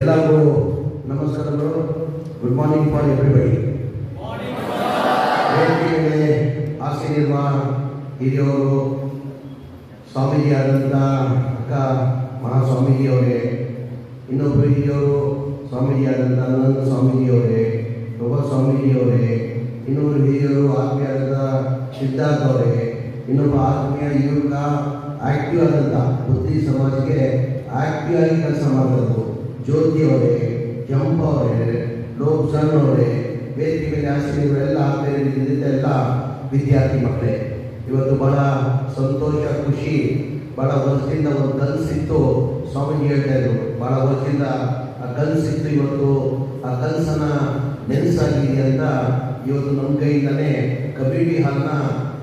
ಎಲ್ಲರಿಗೂ ನಮಸ್ಕಾರಗಳು. Good morning for everybody. ವೇದಿಕೆ ಮೇಲೆ ಆಸೀನಿರುವ ಹಿರಿಯವರು, ಸ್ವಾಮೀಜಿಯಾದಂಥ ಅಕ್ಕ ಮಹಾಸ್ವಾಮೀಜಿಯವರೇ, ಇನ್ನೊಬ್ಬರು ಹಿರಿಯವರು ಸ್ವಾಮೀಜಿಯಾದಂಥ ಅನಂತ ಸ್ವಾಮೀಜಿಯವರೇ, ಪ್ರಭಾ ಸ್ವಾಮೀಜಿಯವರೇ, ಇನ್ನೊಬ್ಬರು ಹಿರಿಯರು ಆತ್ಮೀಯರಾದ ಸಿದ್ಧಾರ್ಥ ಅವರೇ, ಇನ್ನೊಬ್ಬ ಆತ್ಮೀಯ ಯುವಕ ಆಕ್ಟಿವ್ ಆದಂಥ ಬುದ್ಧಿ ಸಮಾಜಕ್ಕೆ ಆಕ್ಟಿವ್ ಆಗಿ ಕೆಲಸ ಮಾಡಿದ್ರು ಜ್ಯೋತಿ ಅವರೇ, ಜಂಪ ಅವರೇ, ಲೋಕ್ಸನ್ ಅವರೇ, ವೇದಿಕೆ ಮೇಲೆ ಆಸೀನರೆಲ್ಲ ಆತ್ಮೀಯರಿಂದ ಎಲ್ಲ ವಿದ್ಯಾರ್ಥಿ ಮಕ್ಕಳೇ, ಇವತ್ತು ಬಹಳ ಸಂತೋಷ, ಖುಷಿ. ಬಹಳ ವರ್ಷದಿಂದ ಒಂದು ಕನಸಿತ್ತು, ಸ್ವಾಮೀಜಿ ಹೇಳ್ತಾ ಇದ್ರು, ಬಹಳ ವರ್ಷದಿಂದ ಆ ಕನಸಿತ್ತು. ಇವತ್ತು ಆ ಕನಸನ್ನ ನೆನಸಾಗಿದೆ ಅಂತ ಇವತ್ತು ನಮ್ಮ ಕೈಯಿಂದನೇ ಕಮ್ಯುನಿಟಿ ಹಾಲ್ನ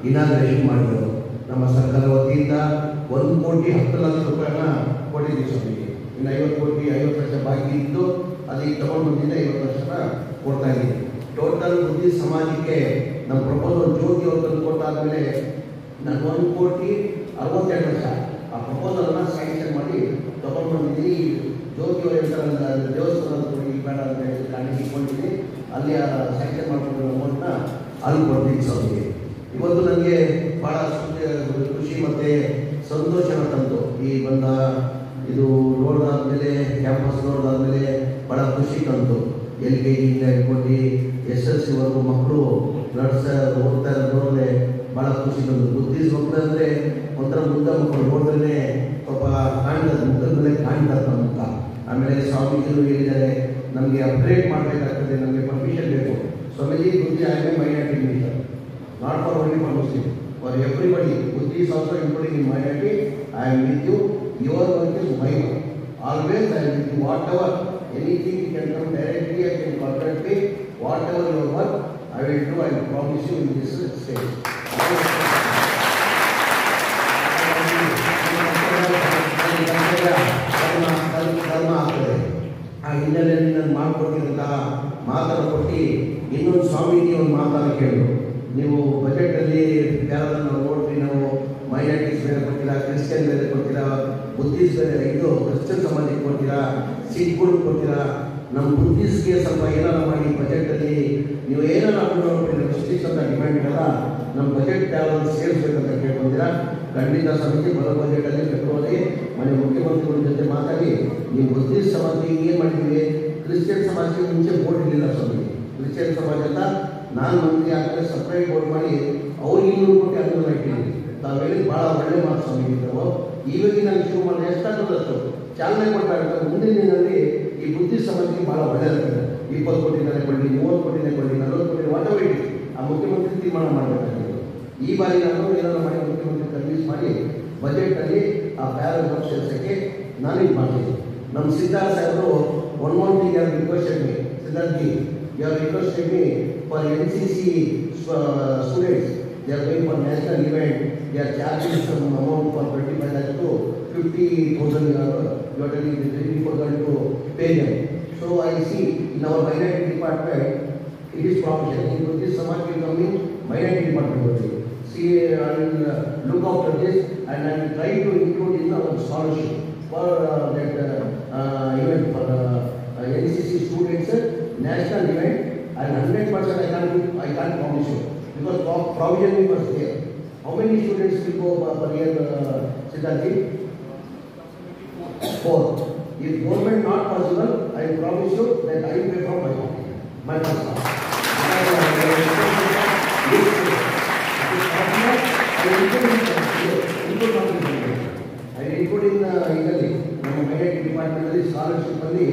ಇನಾಗ್ರೇಷನ್ ಮಾಡಿದ್ರು. ನಮ್ಮ ಸರ್ಕಾರ ವತಿಯಿಂದ 1,10,00,000 ರೂಪಾಯಿನ ಕೊಟ್ಟಿದ್ದೀವಿ ಸ್ವಾಮೀಜಿ. ಇನ್ನು 50 ಕೋಟಿ 50 ಲಕ್ಷ ಬಾಕಿ ಇದ್ದು ಅದಕ್ಕೆ ತಗೊಂಡು ಬಂದಿದ್ದ 50 ಲಕ್ಷನ ಕೊಡ್ತಾ ಇದ್ದೀವಿ. ಟೋಟಲ್ ಬುದ್ಧಿ ಸಮಾಜಕ್ಕೆ ನಮ್ಮ ಪ್ರಪೋಸಲ್ ಜ್ಯೋತಿ ಅವರು ತಂದು ಕೊಟ್ಟಾದ್ಮೇಲೆ ನಾನು 1,62,00,000 ಆ ಪ್ರಪೋಸಲ್ನ ಸ್ಯಾಂಕ್ಷನ್ ಮಾಡಿ ತಗೊಂಡು ಬಂದಿದ್ದೀನಿ. ಜ್ಯೋತಿ ಅವರು ಹೇಳ್ತಾರಲ್ಲ, ದೇವಸ್ಥಾನದ ಕೊಡಿ ಬೇಡ ಅಂತ ಹೇಳಿ ಕಾಣಿಕೆ ಇಟ್ಕೊಂಡಿದ್ದೀನಿ, ಅಲ್ಲಿ ಸ್ಯಾಂಕ್ಷನ್ ಮಾಡ್ಕೊಂಡಿರೋ ಅಮೌಂಟ್ನ ಅಲ್ಲಿ ಕೊಡ್ತೀನಿ ಸ್ವಾಮಿಗೆ. ಇವತ್ತು ನನಗೆ ಭಾಳ ಖುಷಿ ಮತ್ತು ಸಂತೋಷನ ತಂತು. ಈ ಬಂದ ಇದು ನೋಡಿದಾದ್ಮೇಲೆ, ಕ್ಯಾಂಪಸ್ ನೋಡಿದಾದ್ಮೇಲೆ ಭಾಳ ಖುಷಿ ತಂತು. LKG-ಯಿಂದ ಹಿಡ್ಕೊಂಡು SSLC ವರೆಗೂ ಮಕ್ಕಳು ಓದ್ತಾ ಇರೋದು ನೋಡಿದ್ರೆ ಭಾಳ ಖುಷಿ ತಂತು. ಬುದ್ಧಿಸ್ ಮಕ್ಕಳು ಅಂದರೆ ಒಂಥರ ಮುದ್ದ ಮಕ್ಕಳು ನೋಡಿದ್ರೆ ಸ್ವಲ್ಪ ಕಾಣ್ತದೆ, ಮುಖದ ಮೇಲೆ ಕಾಣ್ತದೆ ನಮ್ಮ ಮುಖ. ಆಮೇಲೆ ಸ್ವಾಮೀಜಿಗಳು ಹೇಳಿದ್ದಾರೆ, ನಮಗೆ ಅಪ್ಗ್ರೇಡ್ ಮಾಡಬೇಕಾಗ್ತದೆ, ನಮಗೆ ಪರ್ಮಿಷನ್ ಬೇಕು. ಸ್ವಾಮೀಜಿ, ಬುದ್ಧಿ I am minority minister, not for only for Muslim, for everybody. Buddhi is also including in minority. I am with you. Your work is my work. Always I am with you. Whatever, anything you can come directly, I can contact me. Whatever your work, I will do. I will promise you in this stage. ಧರ್ಮ ಆಗ್ತದೆ. ಆ ಹಿನ್ನೆಲೆಯಲ್ಲಿ ನಾನು ಮಾಡಿಕೊಟ್ಟಿರುವಂತಹ ಮಾತನ್ನು ಕೊಟ್ಟು ಇನ್ನೊಂದು ಸ್ವಾಮೀಜಿ ಒಂದು ಮಾತನ್ನು ಕೇಳಿದ್ರು. ನೀವು ಬಜೆಟಲ್ಲಿ ಯಾರಾದ್ರೂ ನಾವು ನೋಡ್ತೀವಿ, ನಾವು ಮೈನಾರಿಟೀಸ್ ಬೇರೆ ಕೊಡ್ತೀರಾ, ಕ್ರಿಶ್ಚಿಯನ್ ಬೇರೆ ಕೊಡ್ತೀರಾ, ಬುದ್ಧಿಸ್ಟ್ ಬೇರೆ, ಇದು ಕ್ರಿಶ್ಚಿಯನ್ ಸಮಾಜಕ್ಕೆ ಕೊಡ್ತೀರಾ, ಸಿಖ್ಗಳು ಕೊಡ್ತೀರಾ, ನಮ್ಮ ಬುದ್ಧಿಸ್ಟ್ಗೆ ಸ್ವಲ್ಪ ಏನಾರು ಮಾಡಿ ಬಜೆಟಲ್ಲಿ ನೀವು ಏನಾರು ಹಾಕೊಂಡು ಜಸ್ಟಿಸ್ ಅಂತ ಡಿಮ್ಯಾಂಡ್ ಇರಲ್ಲ, ನಮ್ಮ ಬಜೆಟ್ ಯಾವ್ದಾದ್ರು ಸೇರಿಸ್ಬೇಕಂತ ಕೇಳ್ಕೊಂತೀರಾ. ಖಂಡಿತ ಸಮಿತಿ ಬರೋ ಬಜೆಟಲ್ಲಿ ಫೆಬ್ರವರಿ ಮನೆ ಮುಖ್ಯಮಂತ್ರಿಗಳ ಜೊತೆ ಮಾತಾಡಿ ನೀವು ಬುದ್ಧಿಸ್ಟ್ ಸಮಾಜಕ್ಕೆ ಏನು ಮಾಡಿದ್ದೀವಿ. ಕ್ರಿಶ್ಚಿಯನ್ ಸಮಾಜಕ್ಕೆ ಮುಂಚೆ ಬೋರ್ಡ್ ಇರಲಿಲ್ಲ ಸ್ವಾಮಿ. ಕ್ರಿಶ್ಚಿಯನ್ ಸಮಾಜ ಅಂತ ನಾನು ಮಂತ್ರಿ ಆದಮೇಲೆ ಸಪ್ರೇಟ್ ಬೋರ್ಡ್ ಮಾಡಿ ಅವ್ರಿಗೆ 200 ಕೋಟಿ ಅನುದಾನ ಇಟ್ಟಿದ್ದೀವಿ. ತಾವು ಹೇಳಿದ ಭಾಳ ಒಳ್ಳೆ ಮಾತು ಸ್ವಾಮಿ. ನಾವು ಇವಾಗ ನಾನು ಶುರು ಮಾಡಿ ಎಷ್ಟಾಗೋದಷ್ಟು ಚಾಲನೆ ಕೊಟ್ಟಾಗ ಮುಂದಿನ ದಿನದಲ್ಲಿ ಈ ಬುದ್ಧಿ ಸಮಾಜಕ್ಕೆ ಭಾಳ ಒಳ್ಳೆಯದಾಗ್ತದೆ. 20 ಕೋಟಿನೇ ಕೊಡಲಿ, 30 ಕೋಟಿನೇ ಕೊಡಲಿ, 40 ಕೋಟಿ ವಾಟರ್ ಇಡಿ, ಆ ಮುಖ್ಯಮಂತ್ರಿ ತೀರ್ಮಾನ ಮಾಡಬೇಕಾಗಿದೆ. ಈ ಬಾರಿ ನಾನು ಏನಾದ್ರು ಮಾಡಿ ಮುಖ್ಯಮಂತ್ರಿ ಕನ್ವಿನ್ಸ್ ಮಾಡಿ ಬಜೆಟಲ್ಲಿ ಆ ಪ್ಯಾರಾಗ್ರಾಫ್ ಸೇರಿಸೋಕ್ಕೆ ನಾನು ಇದು ಮಾಡ್ತೀನಿ. ನಮ್ಮ ಸಿದ್ಧಾರ್ಥ ಸಾಹೇಬರು one thing they have requested me, Siddharthi, you have requested me for NCC students, they are going for national event, they are charging some amount for 25 lakh to 50,000 you are telling it is very difficult to pay them. So I see in our minority department, it is provision. In this Samaj will come in minority department only. See, I will look after this and I will try to include in our scholarship for that event for NCC students, national event, and 100% I can't promise you because provision was there. How many students will go per year, Siddharthi? 4. If government not possible, I promise you that I will pay from my pocket, my personal. I include in Italy, ನಮ್ಮ minority ಡಿಪಾರ್ಟ್ಮೆಂಟಲ್ಲಿ ಸ್ಕಾಲರ್ಶಿಪ್ಪಲ್ಲಿ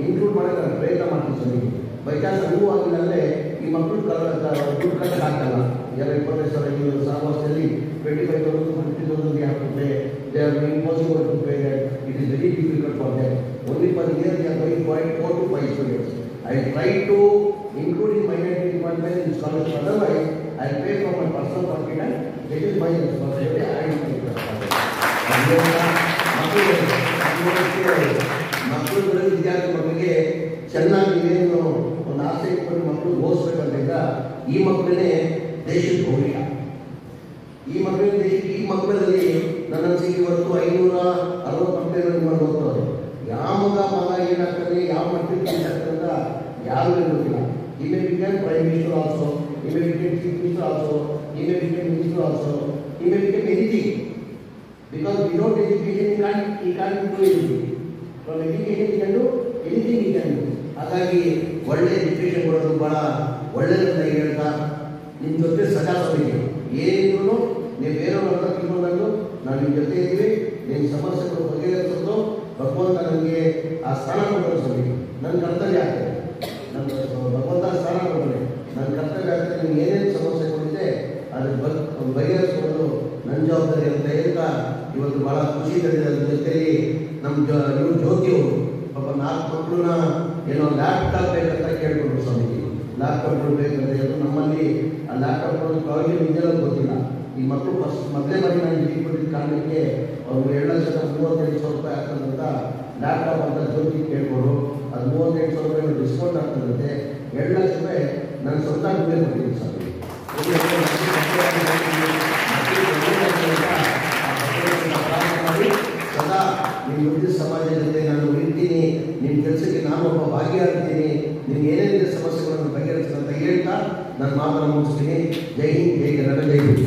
include ಮಾಡೋಕ್ಕೆ ಪ್ರಯತ್ನ ಮಾಡ್ತೀನಿ ಸ್ವಾಮಿ. By chance ಅನುಭವ ಆಗಿಲ್ಲ ಅಂದರೆ ಈ ಮಕ್ಕಳು ದುಡ್ಡು ಕಟ್ಟಕ್ಕೆ ಆಗ್ತಲ್ಲ. ಎಲ್ಲ 25,000 ಸಾಮರ್ಥ್ಯದಲ್ಲಿ 25,000 50,000 ಹಾಕ್ಬಿಟ್ಟೆ they are impossible to pay that. It is very difficult for that. Only for year they are going 4 to 5 students. I try to include in minority department in scholarship. Otherwise, I pay from my personal pocket and that is my responsibility. I will pay for ಮಕ್ಕಳುಗಳು ವಿದ್ಯಾರ್ಥಿ ಮಕ್ಕಳಿಗೆ ಚೆನ್ನಾಗಿ ಏನು ಒಂದು ಆಸೆ ಇಟ್ಕೊಂಡು ಮಕ್ಕಳು ಓದಿಸ್ಬೇಕಂತ ಈ ಮಕ್ಕಳನ್ನೇ ದೇಶದ ಭವಿಷ್ಯ. ಈ ಮಕ್ಕಳಲ್ಲಿ ನನ್ನ ಇವತ್ತು 560 ಮಕ್ಕಳು ಓದ್ತಾರೆ. ಯಾವ ಮಗ ಏನಾಗ್ತದೆ, ಯಾವ ಯಾರು ಗೊತ್ತಿಲ್ಲ. He may become Prime Minister also, he may become Chief Minister also, he may become Minister also, he may become anything. Because without education he can't do anything. From education he can do anything he can do. ಹಾಗಾಗಿ ಒಳ್ಳೆ education ಕೊಡೋದು ಭಾಳ ಒಳ್ಳೆಯದಂತ ಹೇಳ್ತಾ ನಿಮ್ಮ ಜೊತೆ ಸದಾ ಸಭೆಗೆ ಏನಿದ್ರು ನೀವು ಬೇರೆಯವ್ರ ಹತ್ರ ತಿಳ್ಕೊಂಡ್ಬಂದು ನಾವು ನಿಮ್ಮ ಜೊತೆ ಇದ್ದೀವಿ. ನಿಮ್ಮ ಸಮಸ್ಯೆಗಳು ಬಗೆಹರಿಸೋದು ಭಗವಂತ ನನಗೆ ಆ ಸ್ಥಾನ ಕೊಡೋದು ಸಭೆಗೆ ನನ್ನ ಕರ್ತವ್ಯ ಆಗ್ತದೆ. ನನ್ನ ಭಗವಂತ ಸ್ಥಾನ ಕೊಡೋದು ನನ್ನ ಕರ್ತವ್ಯ ಆಗ್ತದೆ. ನಿಮ್ಗೆ ಏನೇನು ಸಮಸ್ಯೆಗಳಿದೆ ಅದ್ರ ಬಗೆಹರಿಸ್ಕೊಳ್ಳೋದು ನನ್ನ ಜವಾಬ್ದಾರಿ ಅಂತ ಹೇಳ್ತಾ ಇವತ್ತು ಭಾಳ ಖುಷಿ ತಂದಿದೆ. ಅದ್ರ ಜೊತೆಯಲ್ಲಿ ನಮ್ಮ ಇವರು ಜ್ಯೋತಿಯವರು ಪಾಪ 4 ಮಕ್ಕಳನ್ನ ಏನೋ ಲ್ಯಾಪ್ಟಾಪ್ ಬೇಕಂತ ಕೇಳ್ಕೊಂಡ್ರು ಸ್ವಾಮೀಜಿ. ಲ್ಯಾಪ್ಟಾಪ್ಗಳು ಬೇಕಂತ ಹೇಳಿದ್ರು. ನಮ್ಮಲ್ಲಿ ಆ ಲ್ಯಾಪ್ಟಾಪ್ಗಳು ಪ್ರಾವಿಷನ್ ಇದೆಯೋ ಗೊತ್ತಿಲ್ಲ. ಈ ಮಕ್ಕಳು ಮೊದಲೇ ಬಾರಿ ನಾನು ಇಲ್ಲಿ ಕೊಟ್ಟಿದ್ದ ಕಾರಣಕ್ಕೆ ಅವರು 2,35,000 ರೂಪಾಯಿ ಆಗ್ತದಂತ ಲ್ಯಾಪ್ಟಾಪ್ ಅಂತ ಜ್ಯೋತಿ ಕೇಳ್ಕೊಂಡು ಅದು 38,000 ರೂಪಾಯಿ ಡಿಸ್ಕೌಂಟ್ ಆಗ್ತದಂತೆ. 2 ಲಕ್ಷ ರೂಪಾಯಿ ನಾನು ಸ್ವಂತ ದುಡ್ಡೇ ಕೊಟ್ಟಿದ್ದೀನಿ ಸ್ವಾಮಿ. ಸದಾ ನಿಮ್ಮ ವೃತ್ತಿ ಸಮಾಜ ಜೊತೆ ನಾನು ಇರ್ತೀನಿ. ನಿಮ್ಮ ಕೆಲಸಕ್ಕೆ ನಾನು ಒಬ್ಬ ಭಾಗಿಯಾಗ್ತೀನಿ. ನಿಮ್ಗೆ ಏನೇನಿದೆ ಸಮಸ್ಯೆಗಳನ್ನು ಬಗೆಹರಿಸ್ತಂತ ಹೇಳ್ತಾ ನನ್ನ ಮಾತನ್ನು ಮುಗಿಸ್ತೀನಿ. ಜೈ ಹಿಂದ್, ಜೈ ಕನ್ನಡ, ಜೈ ಹಿಂದ್.